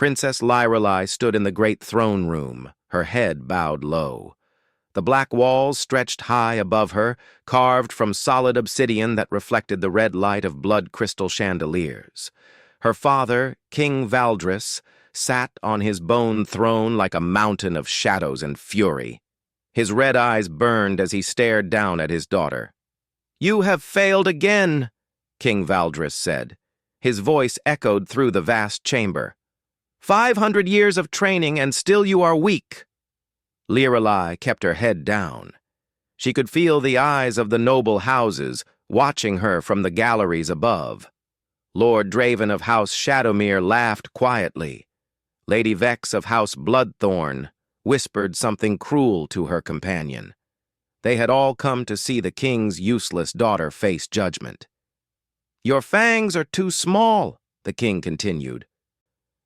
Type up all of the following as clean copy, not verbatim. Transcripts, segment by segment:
Princess Lyrelei stood in the great throne room, her head bowed low. The black walls stretched high above her, carved from solid obsidian that reflected the red light of blood crystal chandeliers. Her father, King Valdris, sat on his bone throne like a mountain of shadows and fury. His red eyes burned as he stared down at his daughter. "You have failed again," King Valdris said. His voice echoed through the vast chamber. 500 years of training and still you are weak." Lyrelei kept her head down. She could feel the eyes of the noble houses watching her from the galleries above. Lord Draven of House Shadowmere laughed quietly. Lady Vex of House Bloodthorn whispered something cruel to her companion. They had all come to see the king's useless daughter face judgment. "Your fangs are too small," the king continued.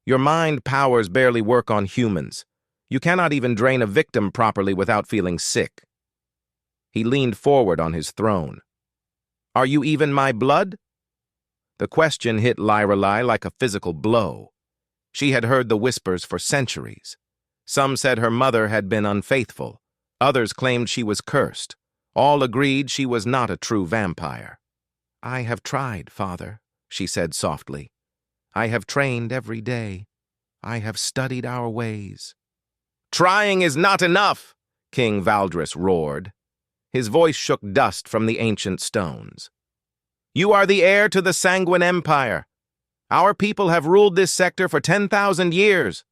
"Your mind powers barely work on humans. You cannot even drain a victim properly without feeling sick." He leaned forward on his throne. "Are you even my blood?" The question hit Lyrelei like a physical blow. She had heard the whispers for centuries. Some said her mother had been unfaithful. Others claimed she was cursed. All agreed she was not a true vampire. "I have tried, father," she said softly. "I have trained every day. I have studied our ways." "Trying is not enough," King Valdris roared. His voice shook dust from the ancient stones. "You are the heir to the Sanguine Empire. Our people have ruled this sector for 10,000 years.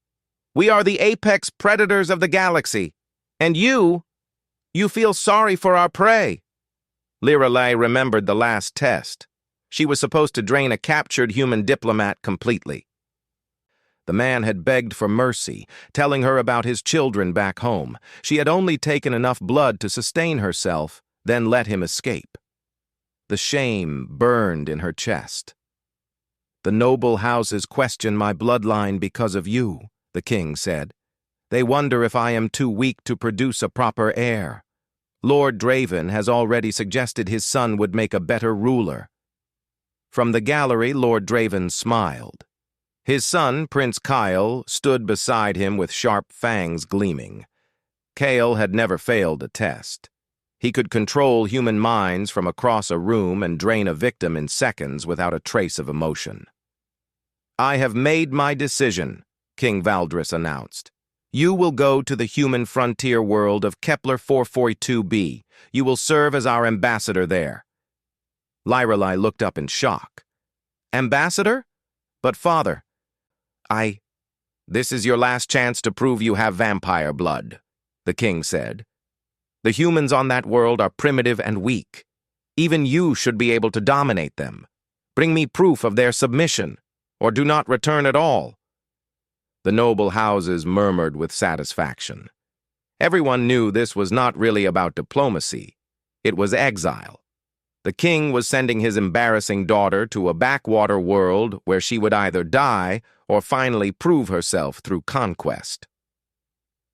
We are the apex predators of the galaxy. And you feel sorry for our prey." Lyrelei remembered the last test. She was supposed to drain a captured human diplomat completely. The man had begged for mercy, telling her about his children back home. She had only taken enough blood to sustain herself, then let him escape. The shame burned in her chest. "The noble houses question my bloodline because of you," the king said. "They wonder if I am too weak to produce a proper heir. Lord Draven has already suggested his son would make a better ruler." From the gallery, Lord Draven smiled. His son, Prince Kyle, stood beside him with sharp fangs gleaming. Kyle had never failed a test. He could control human minds from across a room and drain a victim in seconds without a trace of emotion. "I have made my decision," King Valdris announced. "You will go to the human frontier world of Kepler 442b. You will serve as our ambassador there." Lyrelei looked up in shock. "Ambassador? But father, This is your last chance to prove you have vampire blood," the king said. "The humans on that world are primitive and weak. Even you should be able to dominate them. Bring me proof of their submission, or do not return at all." The noble houses murmured with satisfaction. Everyone knew this was not really about diplomacy. It was exile. The king was sending his embarrassing daughter to a backwater world where she would either die or finally prove herself through conquest.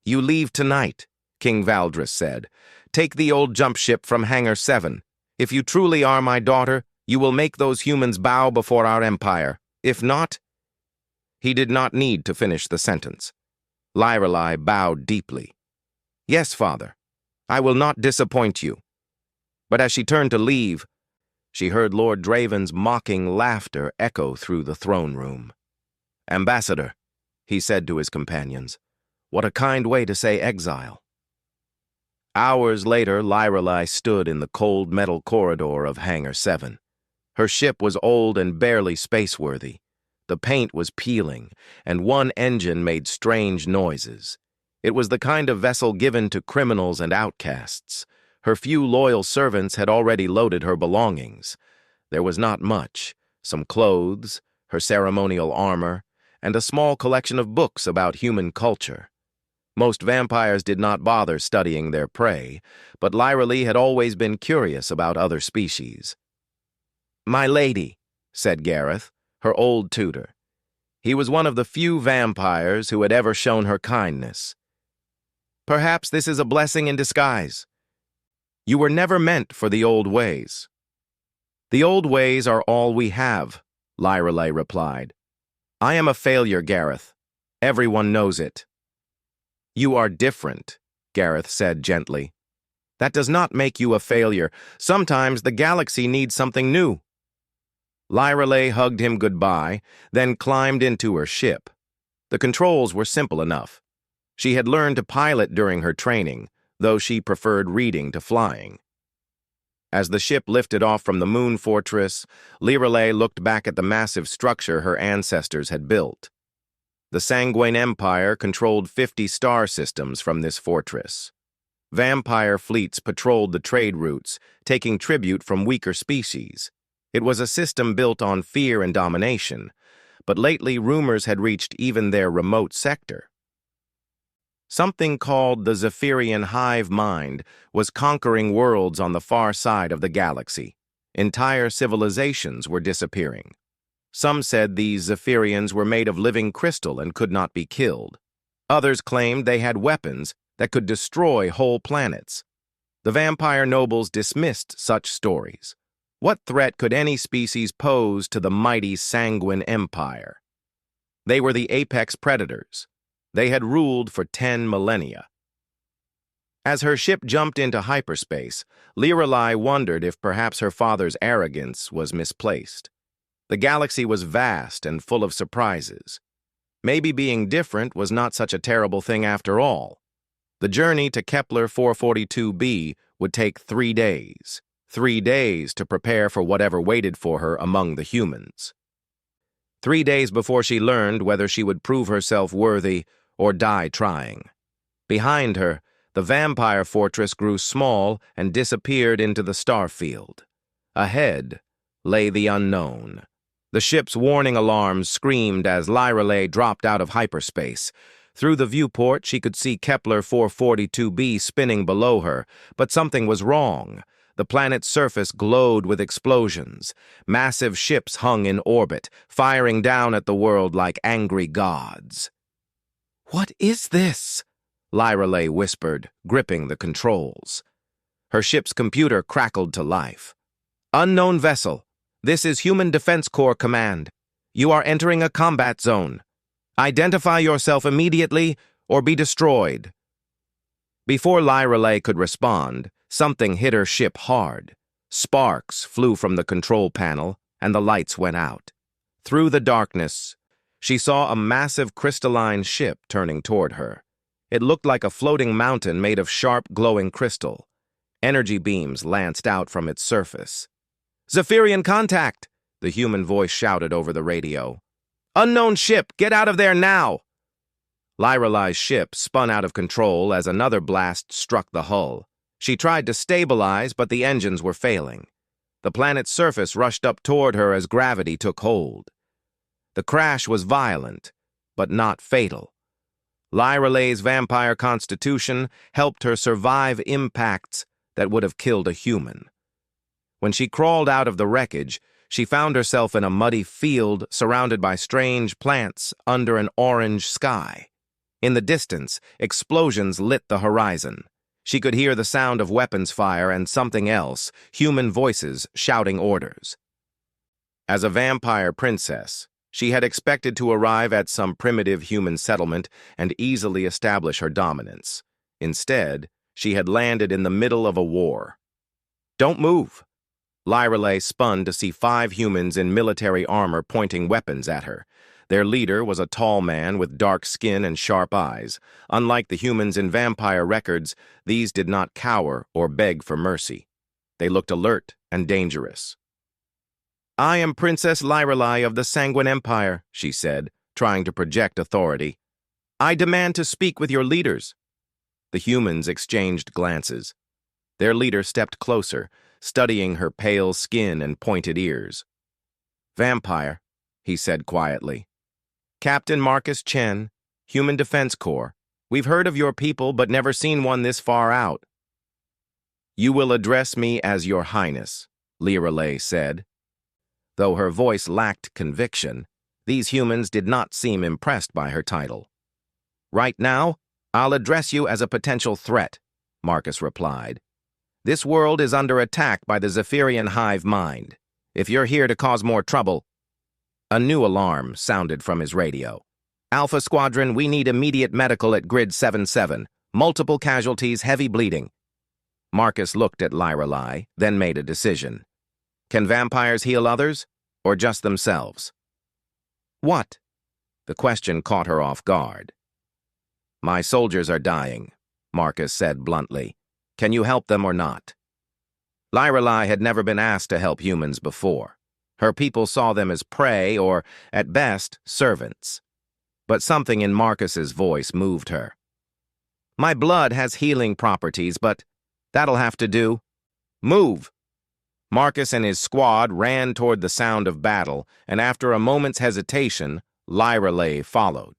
"You leave tonight," King Valdris said. "Take the old jump ship from Hangar 7. If you truly are my daughter, you will make those humans bow before our empire. If not—" He did not need to finish the sentence. Lyrelei bowed deeply. "Yes, father. I will not disappoint you." But as she turned to leave, she heard Lord Draven's mocking laughter echo through the throne room. "Ambassador," he said to his companions, "what a kind way to say exile." Hours later, Lyrelei stood in the cold metal corridor of Hangar 7. Her ship was old and barely spaceworthy. The paint was peeling, and one engine made strange noises. It was the kind of vessel given to criminals and outcasts. Her few loyal servants had already loaded her belongings. There was not much: some clothes, her ceremonial armor, and a small collection of books about human culture. Most vampires did not bother studying their prey, but Lyrelei had always been curious about other species. "My lady," said Gareth, her old tutor. He was one of the few vampires who had ever shown her kindness. "Perhaps this is a blessing in disguise. You were never meant for the old ways." "The old ways are all we have," Lyrelei replied. "I am a failure, Gareth. Everyone knows it. You are different, Gareth said gently. That does not make you a failure. Sometimes the galaxy needs something new. Lyrelay hugged him goodbye, then climbed into her ship. The controls were simple enough. She had learned to pilot during her training, though she preferred reading to flying. As the ship lifted off from the moon fortress, Lyrelay looked back at the massive structure her ancestors had built. The Sanguine Empire controlled 50 star systems from this fortress. Vampire fleets patrolled the trade routes, taking tribute from weaker species. It was a system built on fear and domination, but lately rumors had reached even their remote sector. Something called the Zephyrian hive mind was conquering worlds on the far side of the galaxy. Entire civilizations were disappearing. Some said these Zephyrians were made of living crystal and could not be killed. Others claimed they had weapons that could destroy whole planets. The vampire nobles dismissed such stories. What threat could any species pose to the mighty Sanguine Empire? They were the apex predators. They had ruled for 10 millennia. As her ship jumped into hyperspace, Lyrelay wondered if perhaps her father's arrogance was misplaced. The galaxy was vast and full of surprises. Maybe being different was not such a terrible thing after all. The journey to Kepler 442b would take 3 days. 3 days to prepare for whatever waited for her among the humans. 3 days before she learned whether she would prove herself worthy or die trying. Behind her, the vampire fortress grew small and disappeared into the starfield. Ahead lay the unknown. The ship's warning alarms screamed as Lyrelay dropped out of hyperspace. Through the viewport, she could see Kepler 442b spinning below her, but something was wrong. The planet's surface glowed with explosions. Massive ships hung in orbit, firing down at the world like angry gods. "What is this?" Lyrelay whispered, gripping the controls. Her ship's computer crackled to life. "Unknown vessel. This is Human Defense Corps Command. You are entering a combat zone. Identify yourself immediately or be destroyed." Before Lyrelay could respond, something hit her ship hard. Sparks flew from the control panel, and the lights went out. Through the darkness, she saw a massive crystalline ship turning toward her. It looked like a floating mountain made of sharp, glowing crystal. Energy beams lanced out from its surface. "Zephyrian contact!" the human voice shouted over the radio. "Unknown ship, get out of there now!" Lyrelay's ship spun out of control as another blast struck the hull. She tried to stabilize, but the engines were failing. The planet's surface rushed up toward her as gravity took hold. The crash was violent, but not fatal. Lyrelay's vampire constitution helped her survive impacts that would have killed a human. When she crawled out of the wreckage, she found herself in a muddy field surrounded by strange plants under an orange sky. In the distance, explosions lit the horizon. She could hear the sound of weapons fire and something else, human voices shouting orders. As a vampire princess, she had expected to arrive at some primitive human settlement and easily establish her dominance. Instead, she had landed in the middle of a war. "Don't move." Lyrelay spun to see 5 humans in military armor pointing weapons at her. Their leader was a tall man with dark skin and sharp eyes. Unlike the humans in vampire records, these did not cower or beg for mercy. They looked alert and dangerous. "I am Princess Lyrelay of the Sanguine Empire," she said, trying to project authority. "I demand to speak with your leaders." The humans exchanged glances. Their leader stepped closer, studying her pale skin and pointed ears. "Vampire," he said quietly. "Captain Marcus Chen, Human Defense Corps. We've heard of your people but never seen one this far out." "You will address me as Your Highness," Lyrelay said. Though her voice lacked conviction, these humans did not seem impressed by her title. "Right now, I'll address you as a potential threat," Marcus replied. "This world is under attack by the Zephyrian hive mind. If you're here to cause more trouble..." A new alarm sounded from his radio. Alpha Squadron, we need immediate medical at Grid 77. Multiple casualties, heavy bleeding. Marcus looked at Lyrelai, then made a decision. Can vampires heal others, or just themselves? What? The question caught her off guard. My soldiers are dying, Marcus said bluntly. Can you help them or not? Lyrelai had never been asked to help humans before. Her people saw them as prey or, at best, servants. But something in Marcus's voice moved her. My blood has healing properties, but that'll have to do. Move! Marcus and his squad ran toward the sound of battle, and after a moment's hesitation, Lyrelai followed.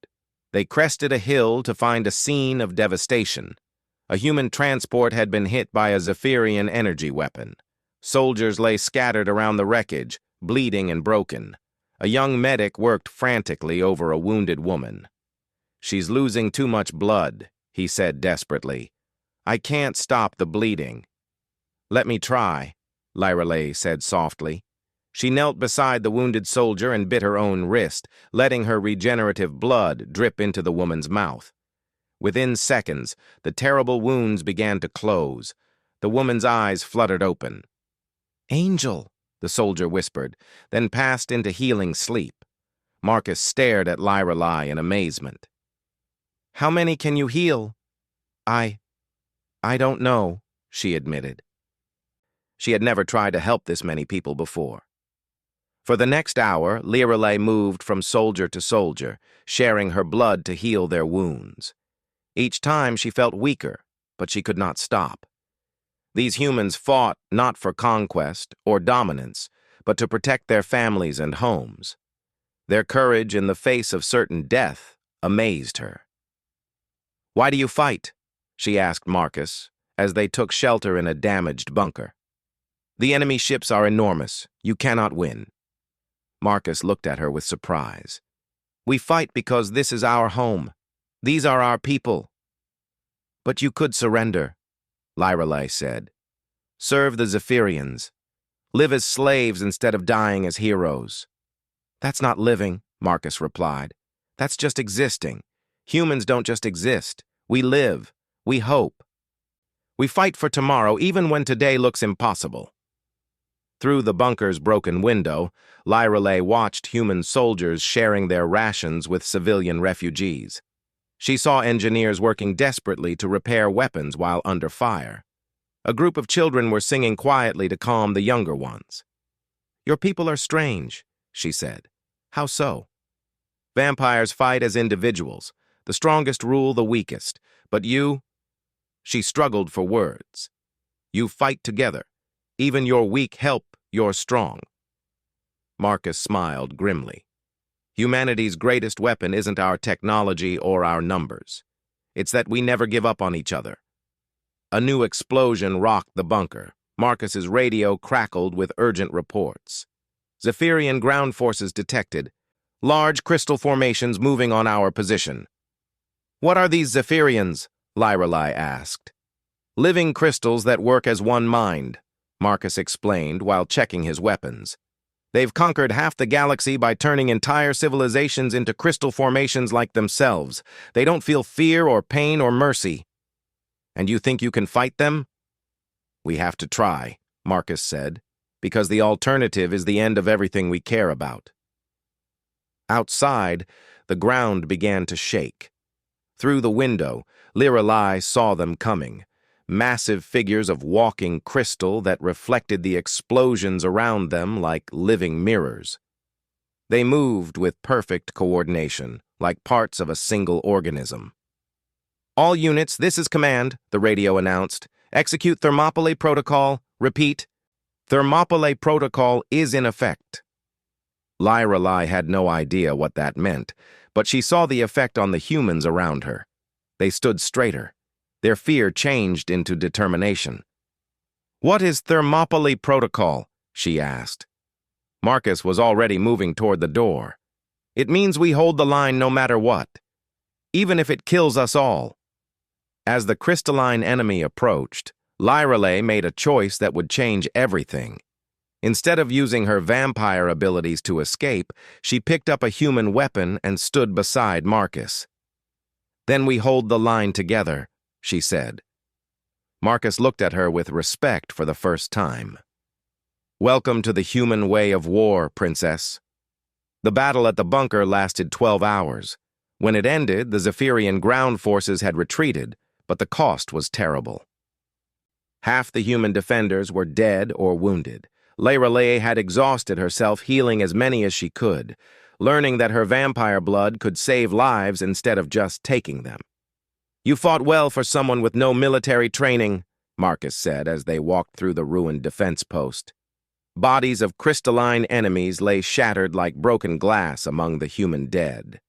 They crested a hill to find a scene of devastation. A human transport had been hit by a Zephyrian energy weapon. Soldiers lay scattered around the wreckage, bleeding and broken. A young medic worked frantically over a wounded woman. She's losing too much blood, he said desperately. I can't stop the bleeding. Let me try, Lyrelai said softly. She knelt beside the wounded soldier and bit her own wrist, letting her regenerative blood drip into the woman's mouth. Within seconds, the terrible wounds began to close. The woman's eyes fluttered open. Angel, the soldier whispered, then passed into healing sleep. Marcus stared at Lyrelai in amazement. How many can you heal? I don't know, she admitted. She had never tried to help this many people before. For the next hour, Lyrelai moved from soldier to soldier, sharing her blood to heal their wounds. Each time she felt weaker, but she could not stop. These humans fought not for conquest or dominance, but to protect their families and homes. Their courage in the face of certain death amazed her. Why do you fight? She asked Marcus, as they took shelter in a damaged bunker. The enemy ships are enormous. You cannot win. Marcus looked at her with surprise. We fight because this is our home. These are our people. But you could surrender, Lyrelai said. Serve the Zephyrians. Live as slaves instead of dying as heroes. That's not living, Marcus replied. That's just existing. Humans don't just exist. We live. We hope. We fight for tomorrow even when today looks impossible. Through the bunker's broken window, Lyrelai watched human soldiers sharing their rations with civilian refugees. She saw engineers working desperately to repair weapons while under fire. A group of children were singing quietly to calm the younger ones. Your people are strange, she said. How so? Vampires fight as individuals. The strongest rule the weakest. But you... She struggled for words. You fight together. Even your weak help your strong. Marcus smiled grimly. Humanity's greatest weapon isn't our technology or our numbers. It's that we never give up on each other. A new explosion rocked the bunker. Marcus's radio crackled with urgent reports. Zephyrian ground forces detected. Large crystal formations moving on our position. What are these Zephyrians? Lyrelai asked. Living crystals that work as one mind, Marcus explained while checking his weapons. They've conquered half the galaxy by turning entire civilizations into crystal formations like themselves. They don't feel fear or pain or mercy. And you think you can fight them? We have to try, Marcus said, because the alternative is the end of everything we care about. Outside, the ground began to shake. Through the window, Lyrelai saw them coming. Massive figures of walking crystal that reflected the explosions around them like living mirrors. They moved with perfect coordination, like parts of a single organism. All units, this is command, the radio announced. Execute Thermopylae Protocol. Repeat, Thermopylae Protocol is in effect. Lyrelai had no idea what that meant, but she saw the effect on the humans around her. They stood straighter. Their fear changed into determination. What is Thermopylae Protocol? She asked. Marcus was already moving toward the door. It means we hold the line no matter what, even if it kills us all. As the crystalline enemy approached, Lyrelai made a choice that would change everything. Instead of using her vampire abilities to escape, she picked up a human weapon and stood beside Marcus. "Then we hold the line together," she said. Marcus looked at her with respect for the first time. "Welcome to the human way of war, Princess." The battle at the bunker lasted 12 hours. When it ended, the Zephyrian ground forces had retreated, but the cost was terrible. Half the human defenders were dead or wounded. Lorelei had exhausted herself healing as many as she could, learning that her vampire blood could save lives instead of just taking them. "You fought well for someone with no military training," Marcus said as they walked through the ruined defense post. Bodies of crystalline enemies lay shattered like broken glass among the human dead.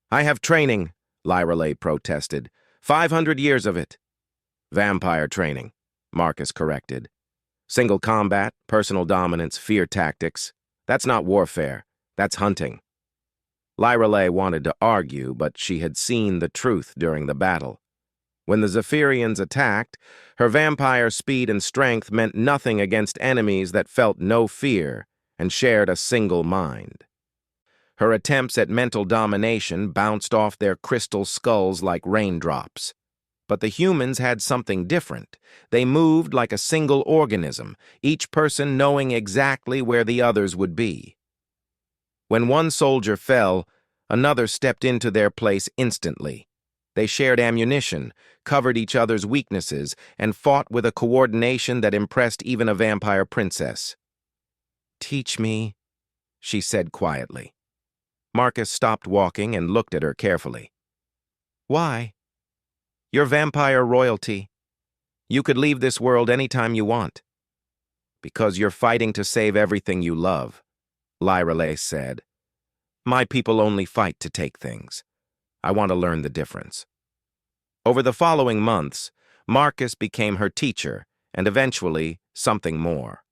"I have training," Lorelei protested. 500 years of it." "Vampire training," Marcus corrected. "Single combat, personal dominance, fear tactics. That's not warfare. That's hunting." Lorelei wanted to argue, but she had seen the truth during the battle. When the Zephyrians attacked, her vampire speed and strength meant nothing against enemies that felt no fear and shared a single mind. Her attempts at mental domination bounced off their crystal skulls like raindrops. But the humans had something different. They moved like a single organism, each person knowing exactly where the others would be. When one soldier fell, another stepped into their place instantly. They shared ammunition, covered each other's weaknesses, and fought with a coordination that impressed even a vampire princess. "Teach me," she said quietly. Marcus stopped walking and looked at her carefully. "Why?" "You're vampire royalty. You could leave this world anytime you want." "Because you're fighting to save everything you love," Lorelei said. "My people only fight to take things. I want to learn the difference." Over the following months, Marcus became her teacher, and eventually something more.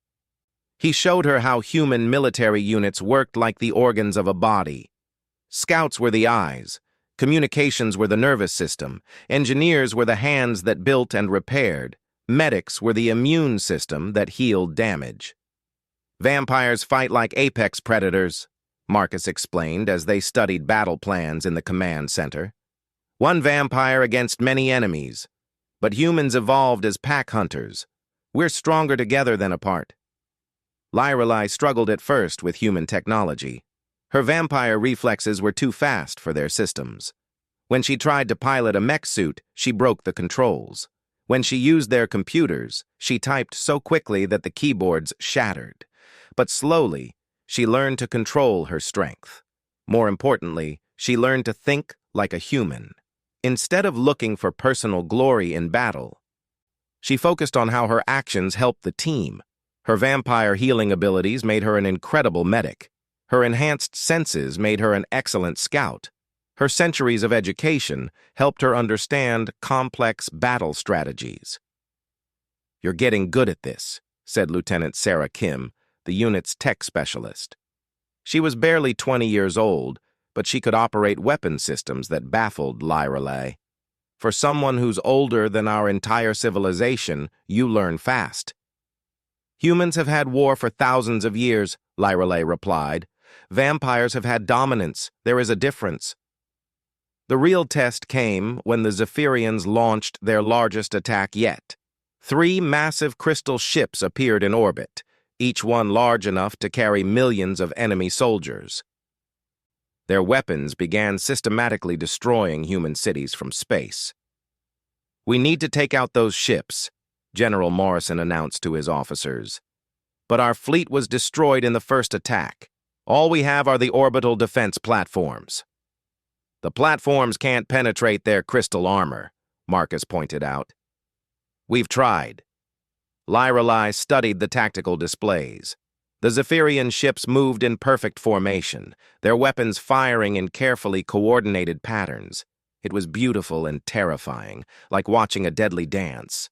He showed her how human military units worked like the organs of a body. Scouts were the eyes, communications were the nervous system, engineers were the hands that built and repaired, medics were the immune system that healed damage. "Vampires fight like apex predators," Marcus explained as they studied battle plans in the command center. "One vampire against many enemies. But humans evolved as pack hunters. We're stronger together than apart." Lorelei struggled at first with human technology. Her vampire reflexes were too fast for their systems. When she tried to pilot a mech suit, she broke the controls. When she used their computers, she typed so quickly that the keyboards shattered. But slowly, she learned to control her strength. More importantly, she learned to think like a human. Instead of looking for personal glory in battle, she focused on how her actions helped the team. Her vampire healing abilities made her an incredible medic. Her enhanced senses made her an excellent scout. Her centuries of education helped her understand complex battle strategies. "You're getting good at this," said Lieutenant Sarah Kim, the unit's tech specialist. She was barely 20 years old, but she could operate weapon systems that baffled Lorelei. "For someone who's older than our entire civilization, you learn fast." "Humans have had war for thousands of years," Lorelei replied. "Vampires have had dominance. There is a difference." The real test came when the Zephyrians launched their largest attack yet. 3 massive crystal ships appeared in orbit, each one large enough to carry millions of enemy soldiers. Their weapons began systematically destroying human cities from space. "We need to take out those ships," General Morrison announced to his officers. "But our fleet was destroyed in the first attack. All we have are the orbital defense platforms." "The platforms can't penetrate their crystal armor," Marcus pointed out. "We've tried." Lorelei studied the tactical displays. The Zephyrian ships moved in perfect formation, their weapons firing in carefully coordinated patterns. It was beautiful and terrifying, like watching a deadly dance.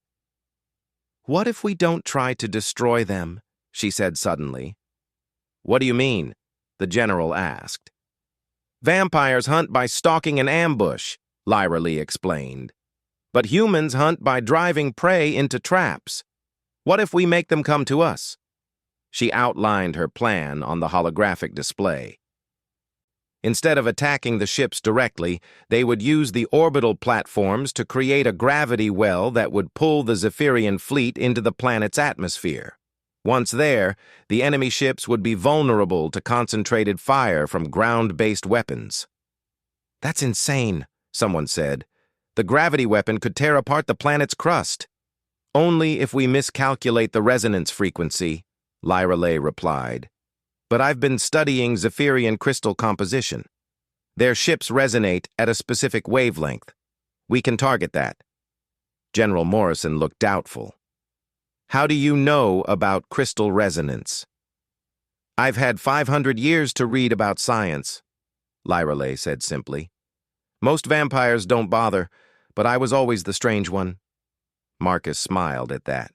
"What if we don't try to destroy them?" she said suddenly. "What do you mean?" the general asked. "Vampires hunt by stalking an ambush," Lorelei explained. "But humans hunt by driving prey into traps. What if we make them come to us?" She outlined her plan on the holographic display. Instead of attacking the ships directly, they would use the orbital platforms to create a gravity well that would pull the Zephyrian fleet into the planet's atmosphere. Once there, the enemy ships would be vulnerable to concentrated fire from ground-based weapons. "That's insane," someone said. "The gravity weapon could tear apart the planet's crust." "Only if we miscalculate the resonance frequency," Lyralay replied. "But I've been studying Zephyrian crystal composition. Their ships resonate at a specific wavelength. We can target that." General Morrison looked doubtful. "How do you know about crystal resonance?" "I've had 500 years to read about science," Lyralay said simply. "Most vampires don't bother, but I was always the strange one." Marcus smiled at that.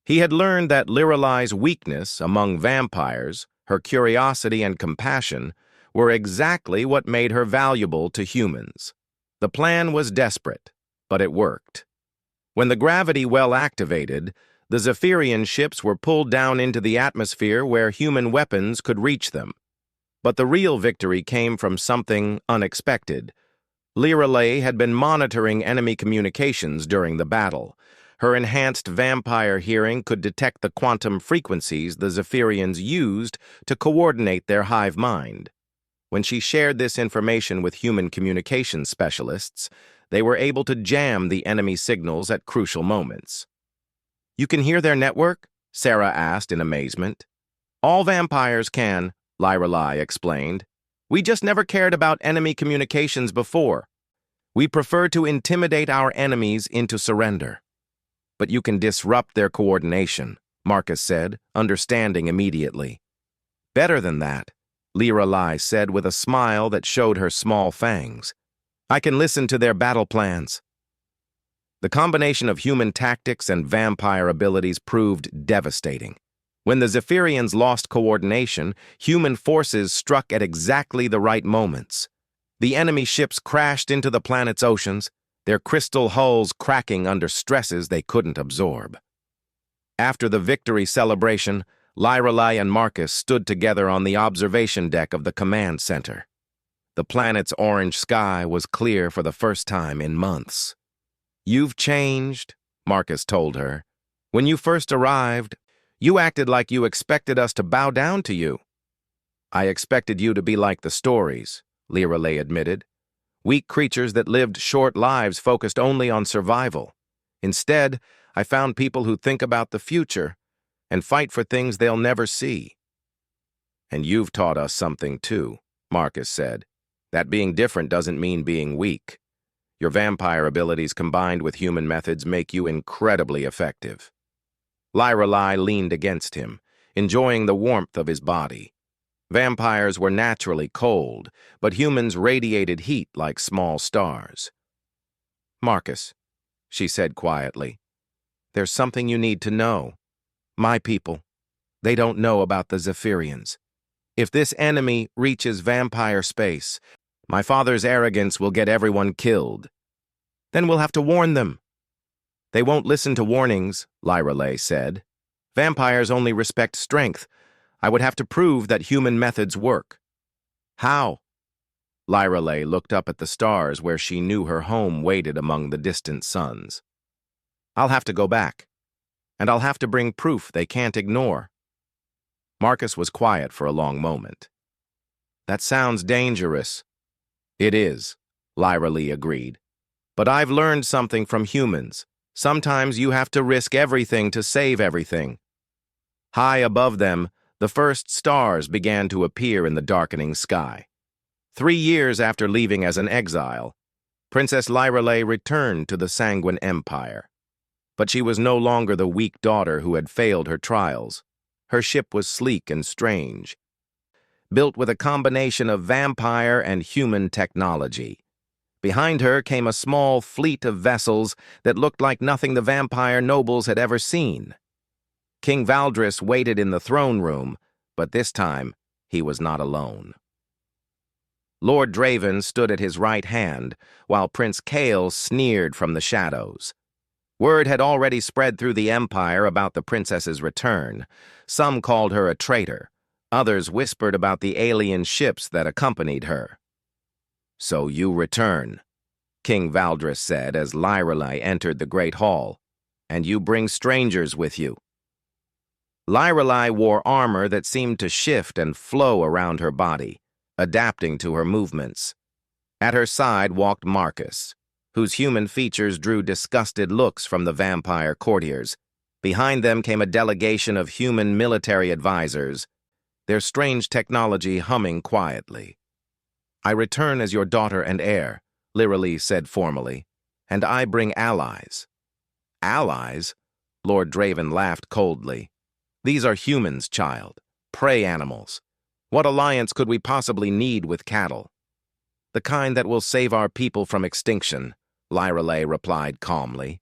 He had learned that Lyralay's weakness among vampires, her curiosity and compassion, were exactly what made her valuable to humans. The plan was desperate, but it worked. When the gravity well activated, the Zephyrian ships were pulled down into the atmosphere where human weapons could reach them. But the real victory came from something unexpected. Lyralay had been monitoring enemy communications during the battle. Her enhanced vampire hearing could detect the quantum frequencies the Zephyrians used to coordinate their hive mind. When she shared this information with human communications specialists, they were able to jam the enemy signals at crucial moments. "You can hear their network?" Sarah asked in amazement. "All vampires can," Lyralay explained. "We just never cared about enemy communications before. We prefer to intimidate our enemies into surrender." "But you can disrupt their coordination," Marcus said, understanding immediately. "Better than that," Lyralay said with a smile that showed her small fangs. "I can listen to their battle plans." The combination of human tactics and vampire abilities proved devastating. When the Zephyrians lost coordination, human forces struck at exactly the right moments. The enemy ships crashed into the planet's oceans, their crystal hulls cracking under stresses they couldn't absorb. After the victory celebration, Lyralay and Marcus stood together on the observation deck of the command center. The planet's orange sky was clear for the first time in months. "You've changed," Marcus told her. "When you first arrived, you acted like you expected us to bow down to you." "I expected you to be like the stories," Lyralay admitted. "Weak creatures that lived short lives focused only on survival. Instead, I found people who think about the future and fight for things they'll never see." "And you've taught us something too," Marcus said. "That being different doesn't mean being weak. Your vampire abilities combined with human methods make you incredibly effective." Lyralay leaned against him, enjoying the warmth of his body. Vampires were naturally cold, but humans radiated heat like small stars. "Marcus," she said quietly, "there's something you need to know. My people, they don't know about the Zephyrians. If this enemy reaches vampire space, my father's arrogance will get everyone killed. Then we'll have to warn them." "They won't listen to warnings," Lyralay said. "Vampires only respect strength. I would have to prove that human methods work." "How?" Lyralay looked up at the stars where she knew her home waited among the distant suns. "I'll have to go back, and I'll have to bring proof they can't ignore." Marcus was quiet for a long moment. "That sounds dangerous." "It is," Lyralay agreed. "But I've learned something from humans. Sometimes you have to risk everything to save everything." High above them, the first stars began to appear in the darkening sky. 3 years after leaving as an exile, Princess Lyralay returned to the Sanguine Empire. But she was no longer the weak daughter who had failed her trials. Her ship was sleek and strange, built with a combination of vampire and human technology. Behind her came a small fleet of vessels that looked like nothing the vampire nobles had ever seen. King Valdris waited in the throne room, but this time he was not alone. Lord Draven stood at his right hand, while Prince Kael sneered from the shadows. Word had already spread through the Empire about the princess's return. Some called her a traitor. Others whispered about the alien ships that accompanied her. "So you return," King Valdris said as Lyrelei entered the Great Hall, "and you bring strangers with you." Lyrelei wore armor that seemed to shift and flow around her body, adapting to her movements. At her side walked Marcus, whose human features drew disgusted looks from the vampire courtiers. Behind them came a delegation of human military advisors, their strange technology humming quietly. "I return as your daughter and heir," Lyrelei said formally, "and I bring allies." "Allies?" Lord Draven laughed coldly. "These are humans, child. Prey animals. What alliance could we possibly need with cattle?" "The kind that will save our people from extinction," Lyrelei replied calmly.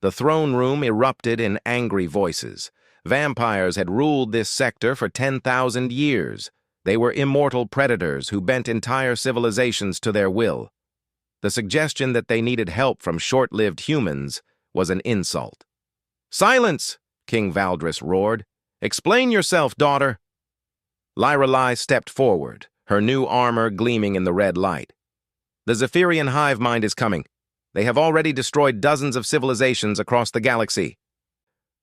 The throne room erupted in angry voices. Vampires had ruled this sector for 10,000 years. They were immortal predators who bent entire civilizations to their will. The suggestion that they needed help from short-lived humans was an insult. "Silence!" King Valdris roared. "Explain yourself, daughter." Lyrelei stepped forward, her new armor gleaming in the red light. "The Zephyrian hive mind is coming. They have already destroyed dozens of civilizations across the galaxy.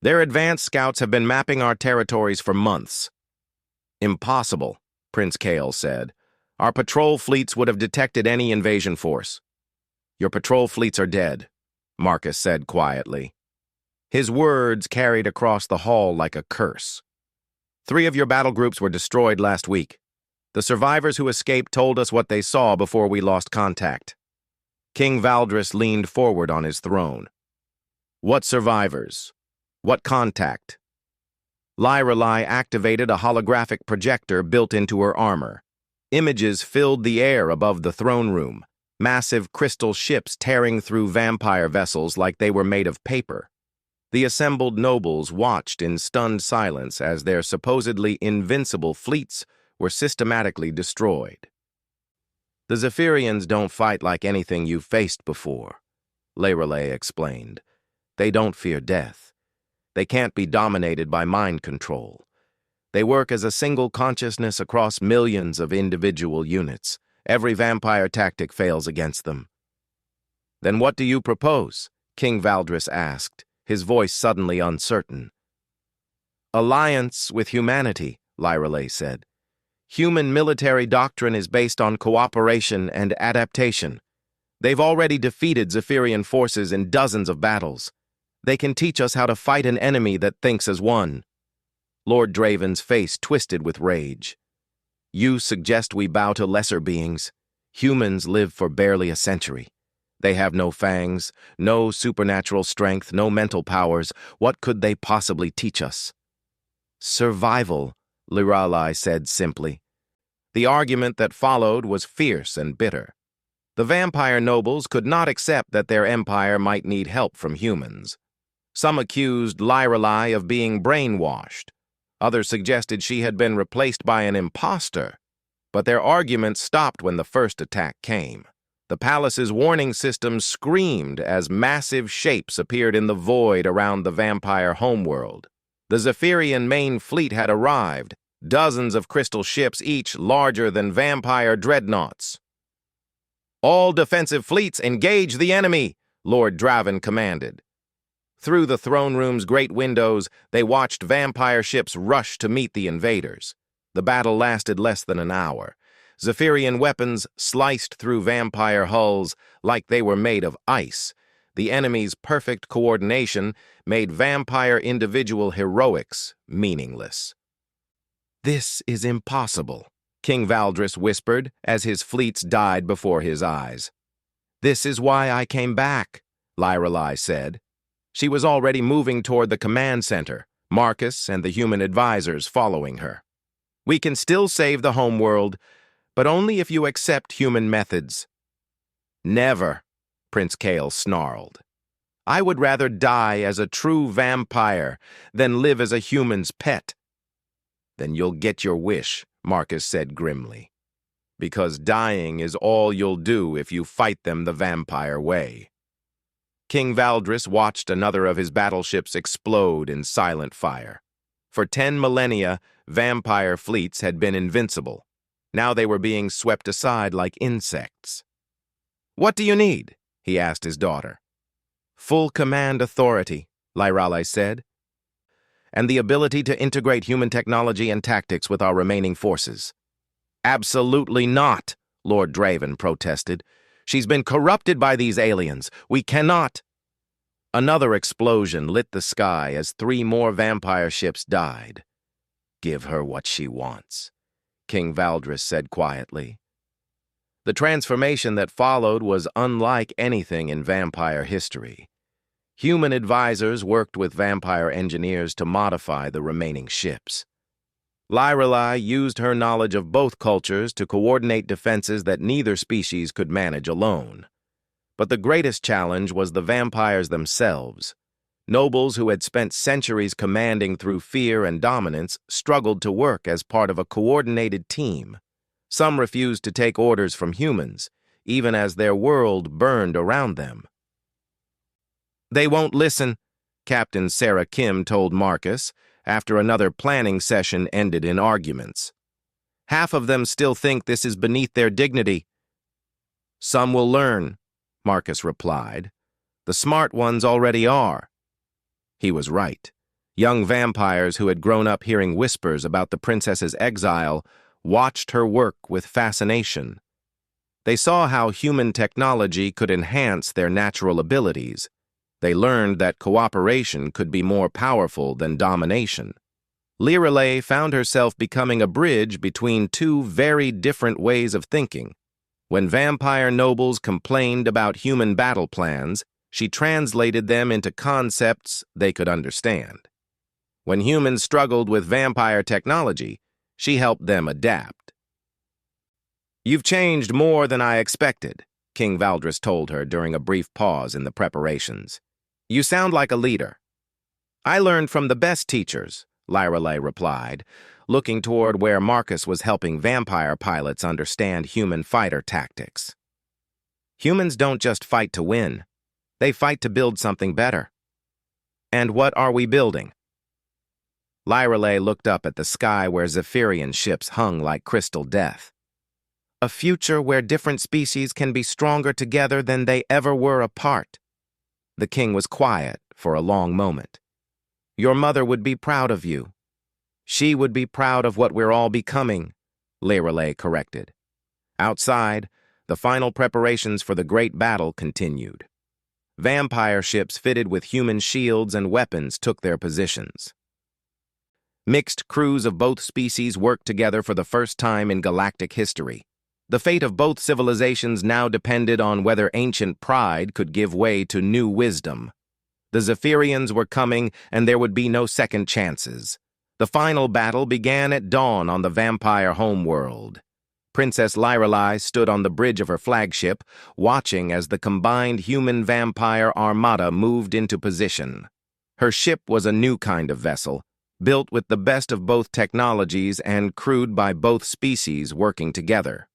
Their advanced scouts have been mapping our territories for months." "Impossible," Prince Kael said. "Our patrol fleets would have detected any invasion force." "Your patrol fleets are dead," Marcus said quietly. His words carried across the hall like a curse. "3 of your battle groups were destroyed last week. The survivors who escaped told us what they saw before we lost contact." King Valdris leaned forward on his throne. "What survivors? What contact?" Lyrelei activated a holographic projector built into her armor. Images filled the air above the throne room, massive crystal ships tearing through vampire vessels like they were made of paper. The assembled nobles watched in stunned silence as their supposedly invincible fleets were systematically destroyed. "The Zephyrians don't fight like anything you've faced before," Lyrelei explained. "They don't fear death. They can't be dominated by mind control. They work as a single consciousness across millions of individual units. Every vampire tactic fails against them." "Then what do you propose?" King Valdris asked, his voice suddenly uncertain. "Alliance with humanity," Lyrelei said. "Human military doctrine is based on cooperation and adaptation. They've already defeated Zephyrian forces in dozens of battles. They can teach us how to fight an enemy that thinks as one." Lord Draven's face twisted with rage. "You suggest we bow to lesser beings. Humans live for barely a century. They have no fangs, no supernatural strength, no mental powers. What could they possibly teach us?" "Survival," Lyrelei said simply. The argument that followed was fierce and bitter. The vampire nobles could not accept that their empire might need help from humans. Some accused Lyrelei of being brainwashed. Others suggested she had been replaced by an imposter. But their arguments stopped when the first attack came. The palace's warning system screamed as massive shapes appeared in the void around the vampire homeworld. The Zephyrian main fleet had arrived, dozens of crystal ships, each larger than vampire dreadnoughts. "All defensive fleets engage the enemy," Lord Draven commanded. Through the throne room's great windows, they watched vampire ships rush to meet the invaders. The battle lasted less than an hour. Zephyrian weapons sliced through vampire hulls like they were made of ice. The enemy's perfect coordination made vampire individual heroics meaningless. "This is impossible," King Valdris whispered as his fleets died before his eyes. "This is why I came back," Lyrelei said. She was already moving toward the command center, Marcus and the human advisors following her. "We can still save the homeworld, but only if you accept human methods." "Never," Prince Kael snarled. "I would rather die as a true vampire than live as a human's pet." "Then you'll get your wish," Marcus said grimly. "Because dying is all you'll do if you fight them the vampire way." King Valdris watched another of his battleships explode in silent fire. For 10 millennia, vampire fleets had been invincible. Now they were being swept aside like insects. "What do you need?" he asked his daughter. "Full command authority," Lyrale said, "and the ability to integrate human technology and tactics with our remaining forces." "Absolutely not," Lord Draven protested. "She's been corrupted by these aliens. We cannot—" Another explosion lit the sky as 3 more vampire ships died. "Give her what she wants," King Valdris said quietly. The transformation that followed was unlike anything in vampire history. Human advisors worked with vampire engineers to modify the remaining ships. Lyrale used her knowledge of both cultures to coordinate defenses that neither species could manage alone. But the greatest challenge was the vampires themselves. Nobles who had spent centuries commanding through fear and dominance struggled to work as part of a coordinated team. Some refused to take orders from humans, even as their world burned around them. "They won't listen," Captain Sarah Kim told Marcus after another planning session ended in arguments. "Half of them still think this is beneath their dignity." "Some will learn," Marcus replied. "The smart ones already are." He was right. Young vampires who had grown up hearing whispers about the princess's exile watched her work with fascination. They saw how human technology could enhance their natural abilities. They learned that cooperation could be more powerful than domination. Lyrale found herself becoming a bridge between 2 very different ways of thinking. When vampire nobles complained about human battle plans, she translated them into concepts they could understand. When humans struggled with vampire technology, she helped them adapt. "You've changed more than I expected," King Valdris told her during a brief pause in the preparations. "You sound like a leader." "I learned from the best teachers," Lyrale replied, looking toward where Marcus was helping vampire pilots understand human fighter tactics. "Humans don't just fight to win. They fight to build something better." "And what are we building?" Lyrale looked up at the sky where Zephyrian ships hung like crystal death. "A future where different species can be stronger together than they ever were apart." The king was quiet for a long moment. "Your mother would be proud of you." "She would be proud of what we're all becoming," Lyrale corrected. Outside, the final preparations for the great battle continued. Vampire ships fitted with human shields and weapons took their positions. Mixed crews of both species worked together for the first time in galactic history. The fate of both civilizations now depended on whether ancient pride could give way to new wisdom. The Zephyrians were coming, and there would be no second chances. The final battle began at dawn on the vampire homeworld. Princess Lyrale stood on the bridge of her flagship, watching as the combined human-vampire armada moved into position. Her ship was a new kind of vessel, built with the best of both technologies and crewed by both species working together.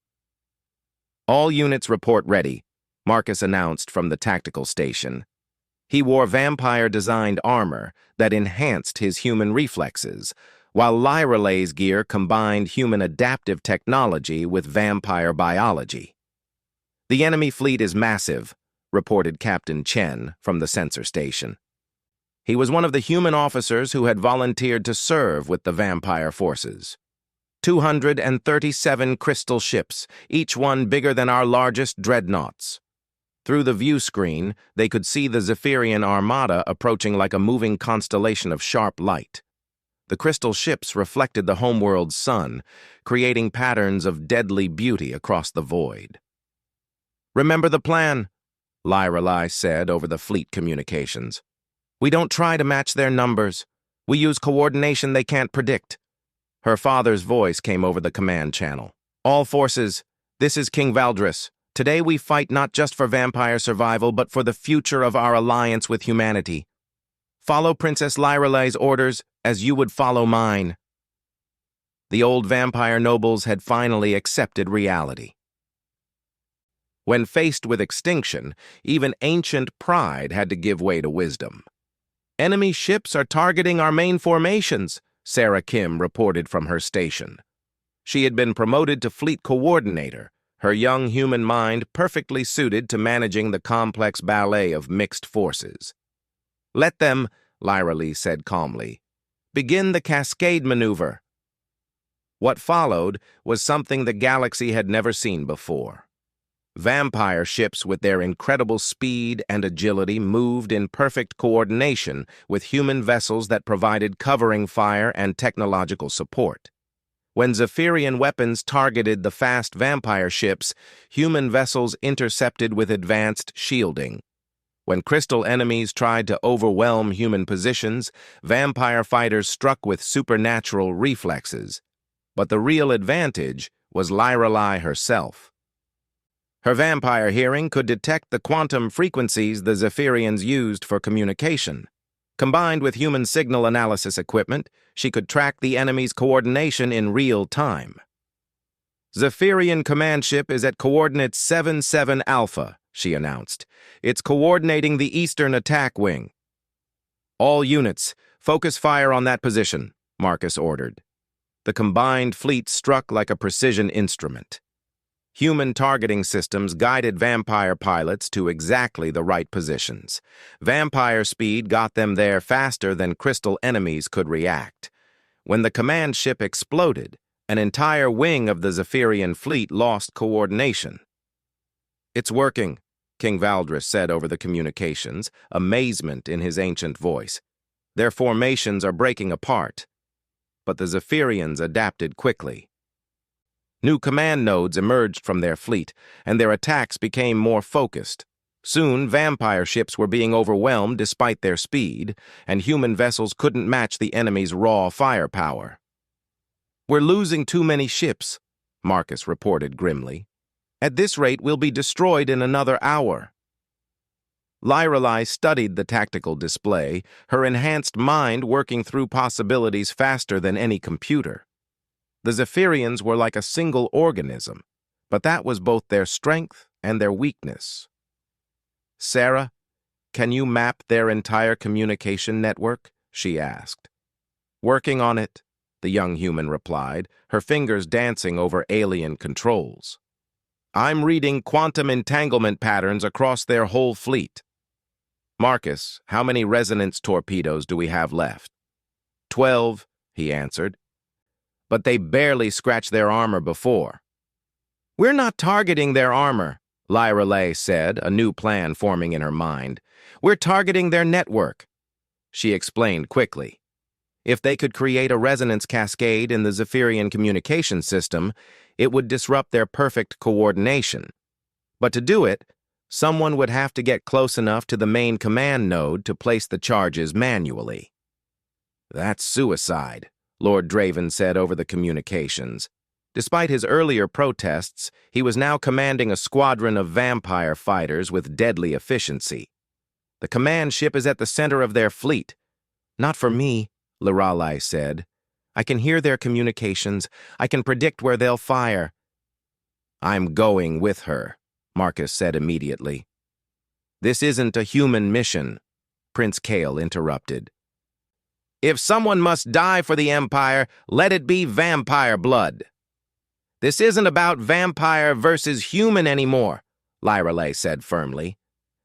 "All units report ready," Marcus announced from the tactical station. He wore vampire-designed armor that enhanced his human reflexes, while Lyrale's gear combined human adaptive technology with vampire biology. "The enemy fleet is massive," reported Captain Chen from the sensor station. He was one of the human officers who had volunteered to serve with the vampire forces. 237 crystal ships, each one bigger than our largest dreadnoughts. Through the view screen, they could see the Zephyrian armada approaching like a moving constellation of sharp light. The crystal ships reflected the homeworld's sun, creating patterns of deadly beauty across the void. "Remember the plan," Lyrale said over the fleet communications. "We don't try to match their numbers. We use coordination they can't predict." Her father's voice came over the command channel. "All forces, this is King Valdris. Today we fight not just for vampire survival, but for the future of our alliance with humanity. Follow Princess Lyrale's orders as you would follow mine." The old vampire nobles had finally accepted reality. When faced with extinction, even ancient pride had to give way to wisdom. "Enemy ships are targeting our main formations," Sarah Kim reported from her station. She had been promoted to fleet coordinator, her young human mind perfectly suited to managing the complex ballet of mixed forces. "Let them," Lyra Lee said calmly, "begin the cascade maneuver." What followed was something the galaxy had never seen before. Vampire ships with their incredible speed and agility moved in perfect coordination with human vessels that provided covering fire and technological support. When Zephyrian weapons targeted the fast vampire ships, human vessels intercepted with advanced shielding. When crystal enemies tried to overwhelm human positions, vampire fighters struck with supernatural reflexes. But the real advantage was Lyra Lee herself. Her vampire hearing could detect the quantum frequencies the Zephyrians used for communication. Combined with human signal analysis equipment, she could track the enemy's coordination in real time. "Zephyrian command ship is at coordinates 77 Alpha, she announced. "It's coordinating the eastern attack wing." "All units, focus fire on that position," Marcus ordered. The combined fleet struck like a precision instrument. Human targeting systems guided vampire pilots to exactly the right positions. Vampire speed got them there faster than crystal enemies could react. When the command ship exploded, an entire wing of the Zephyrian fleet lost coordination. "It's working," King Valdris said over the communications, amazement in his ancient voice. "Their formations are breaking apart." But the Zephyrians adapted quickly. New command nodes emerged from their fleet, and their attacks became more focused. Soon, vampire ships were being overwhelmed despite their speed, and human vessels couldn't match the enemy's raw firepower. "We're losing too many ships," Marcus reported grimly. "At this rate, we'll be destroyed in another hour." Lyra Lee studied the tactical display, her enhanced mind working through possibilities faster than any computer. The Zephyrians were like a single organism, but that was both their strength and their weakness. "Sarah, can you map their entire communication network?" she asked. "Working on it," the young human replied, her fingers dancing over alien controls. "I'm reading quantum entanglement patterns across their whole fleet." "Marcus, how many resonance torpedoes do we have left?" 12, he answered. "But they barely scratched their armor before." "We're not targeting their armor," Lyra Lee said, a new plan forming in her mind. "We're targeting their network." She explained quickly. If they could create a resonance cascade in the Zephyrian communication system, it would disrupt their perfect coordination. But to do it, someone would have to get close enough to the main command node to place the charges manually. "That's suicide," Lord Draven said over the communications. Despite his earlier protests, he was now commanding a squadron of vampire fighters with deadly efficiency. "The command ship is at the center of their fleet." "Not for me," Lyra Lee said. "I can hear their communications. I can predict where they'll fire." "I'm going with her," Marcus said immediately. "This isn't a human mission," Prince Kale interrupted. "If someone must die for the Empire, let it be vampire blood." "This isn't about vampire versus human anymore," Lyra Lee said firmly.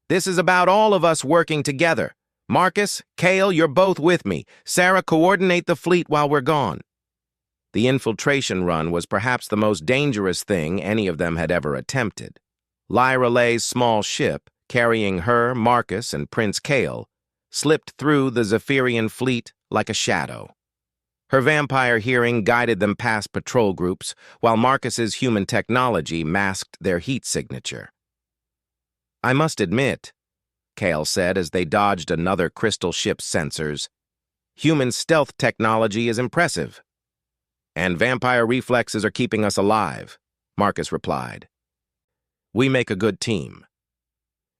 "This is about all of us working together. Marcus, Kale, you're both with me. Sarah, coordinate the fleet while we're gone." The infiltration run was perhaps the most dangerous thing any of them had ever attempted. Lyra Lee's small ship, carrying her, Marcus, and Prince Kale, slipped through the Zephyrian fleet like a shadow. Her vampire hearing guided them past patrol groups, while Marcus's human technology masked their heat signature. "I must admit," Kale said as they dodged another crystal ship's sensors, "human stealth technology is impressive." "And vampire reflexes are keeping us alive," Marcus replied. "We make a good team."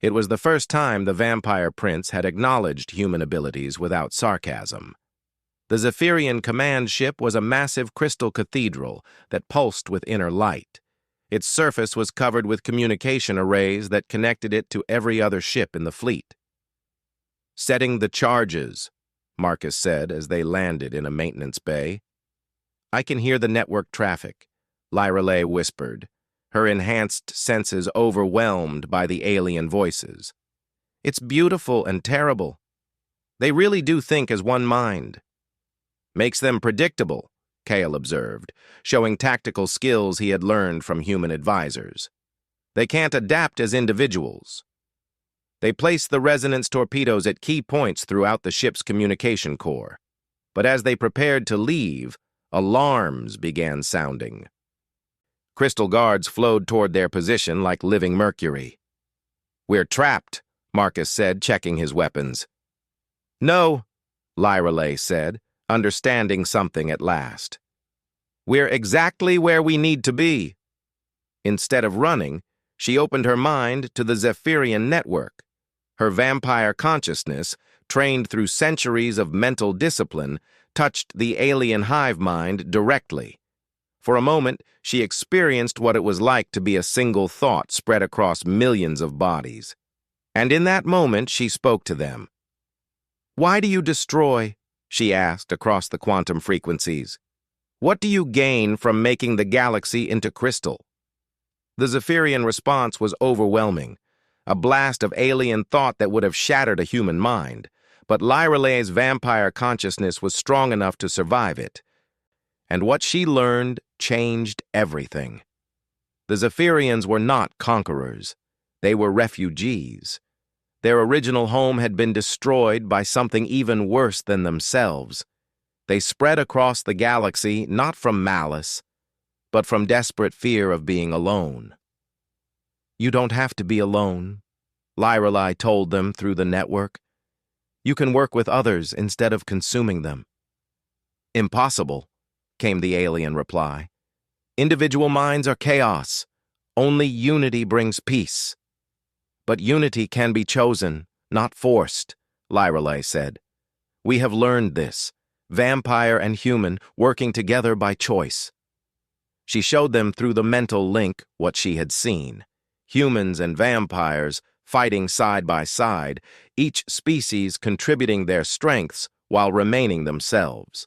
It was the first time the vampire prince had acknowledged human abilities without sarcasm. The Zephyrian command ship was a massive crystal cathedral that pulsed with inner light. Its surface was covered with communication arrays that connected it to every other ship in the fleet. "Setting the charges," Marcus said as they landed in a maintenance bay. "I can hear the network traffic," Lyrelay whispered, her enhanced senses overwhelmed by the alien voices. "It's beautiful and terrible. They really do think as one mind." "Makes them predictable," Kale observed, showing tactical skills he had learned from human advisors. "They can't adapt as individuals." They placed the resonance torpedoes at key points throughout the ship's communication core. But as they prepared to leave, alarms began sounding. Crystal guards flowed toward their position like living mercury. "We're trapped," Marcus said, checking his weapons. "No," Lyrelay said, understanding something at last. "We're exactly where we need to be." Instead of running, she opened her mind to the Zephyrian network. Her vampire consciousness, trained through centuries of mental discipline, touched the alien hive mind directly. For a moment, she experienced what it was like to be a single thought spread across millions of bodies. And in that moment, she spoke to them. "Why do you destroy?" she asked across the quantum frequencies. "What do you gain from making the galaxy into crystal?" The Zephyrian response was overwhelming, a blast of alien thought that would have shattered a human mind, but Lyrelay's vampire consciousness was strong enough to survive it. And what she learned changed everything. The Zephyrians were not conquerors. They were refugees. Their original home had been destroyed by something even worse than themselves. They spread across the galaxy not from malice, but from desperate fear of being alone. "You don't have to be alone," Lyrelay told them through the network. "You can work with others instead of consuming them." "Impossible," came the alien reply. "Individual minds are chaos. Only unity brings peace." "But unity can be chosen, not forced," Lyrelay said. "We have learned this, vampire and human working together by choice." She showed them through the mental link what she had seen. Humans and vampires fighting side by side, each species contributing their strengths while remaining themselves.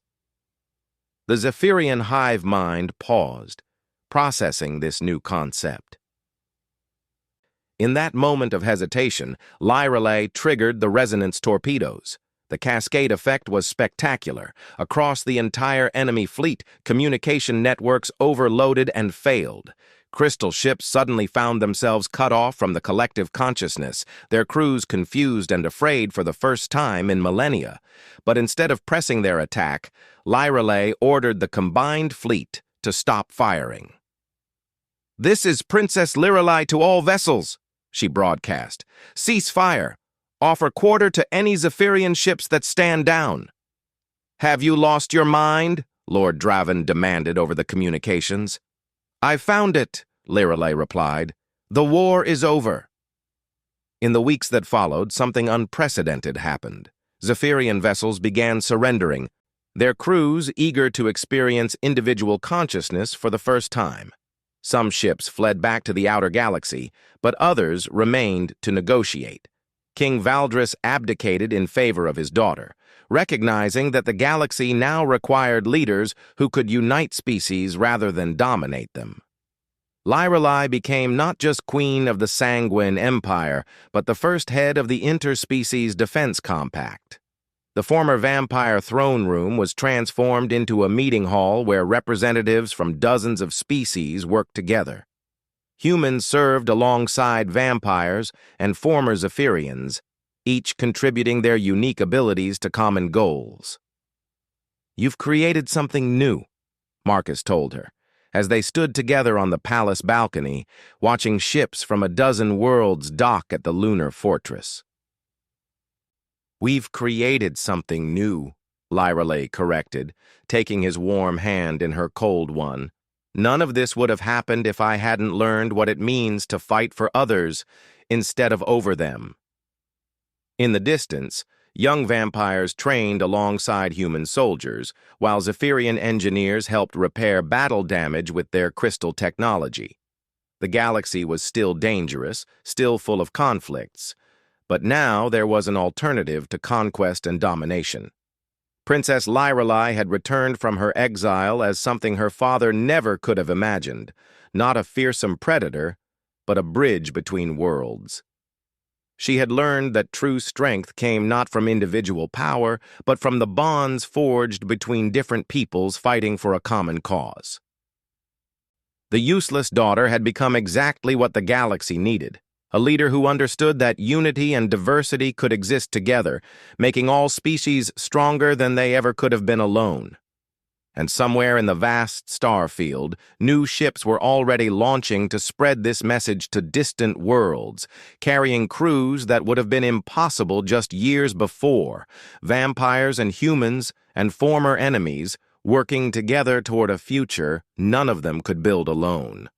The Zephyrian hive mind paused, processing this new concept. In that moment of hesitation, Lyrelay triggered the resonance torpedoes. The cascade effect was spectacular. Across the entire enemy fleet, communication networks overloaded and failed. Crystal ships suddenly found themselves cut off from the collective consciousness, their crews confused and afraid for the first time in millennia. But instead of pressing their attack, Lyrelay ordered the combined fleet to stop firing. "This is Princess Lyrelay to all vessels," she broadcast. "Cease fire. Offer quarter to any Zephyrian ships that stand down." "Have you lost your mind?" Lord Draven demanded over the communications. "I found it," Lyrelay replied. "The war is over." In the weeks that followed, something unprecedented happened. Zephyrian vessels began surrendering, their crews eager to experience individual consciousness for the first time. Some ships fled back to the outer galaxy, but others remained to negotiate. King Valdris abdicated in favor of his daughter, recognizing that the galaxy now required leaders who could unite species rather than dominate them. Lyrelay became not just queen of the Sanguine Empire, but the first head of the Interspecies Defense Compact. The former vampire throne room was transformed into a meeting hall where representatives from dozens of species worked together. Humans served alongside vampires and former Zephyrians, each contributing their unique abilities to common goals. "You've created something new," Marcus told her, as they stood together on the palace balcony, watching ships from a dozen worlds dock at the lunar fortress. "We've created something new," Lyrelay corrected, taking his warm hand in her cold one. "None of this would have happened if I hadn't learned what it means to fight for others instead of over them." In the distance, young vampires trained alongside human soldiers, while Zephyrian engineers helped repair battle damage with their crystal technology. The galaxy was still dangerous, still full of conflicts, but now there was an alternative to conquest and domination. Princess Lyrelai had returned from her exile as something her father never could have imagined, not a fearsome predator, but a bridge between worlds. She had learned that true strength came not from individual power, but from the bonds forged between different peoples fighting for a common cause. The useless daughter had become exactly what the galaxy needed, a leader who understood that unity and diversity could exist together, making all species stronger than they ever could have been alone. And somewhere in the vast star field, new ships were already launching to spread this message to distant worlds, carrying crews that would have been impossible just years before, vampires and humans and former enemies working together toward a future none of them could build alone.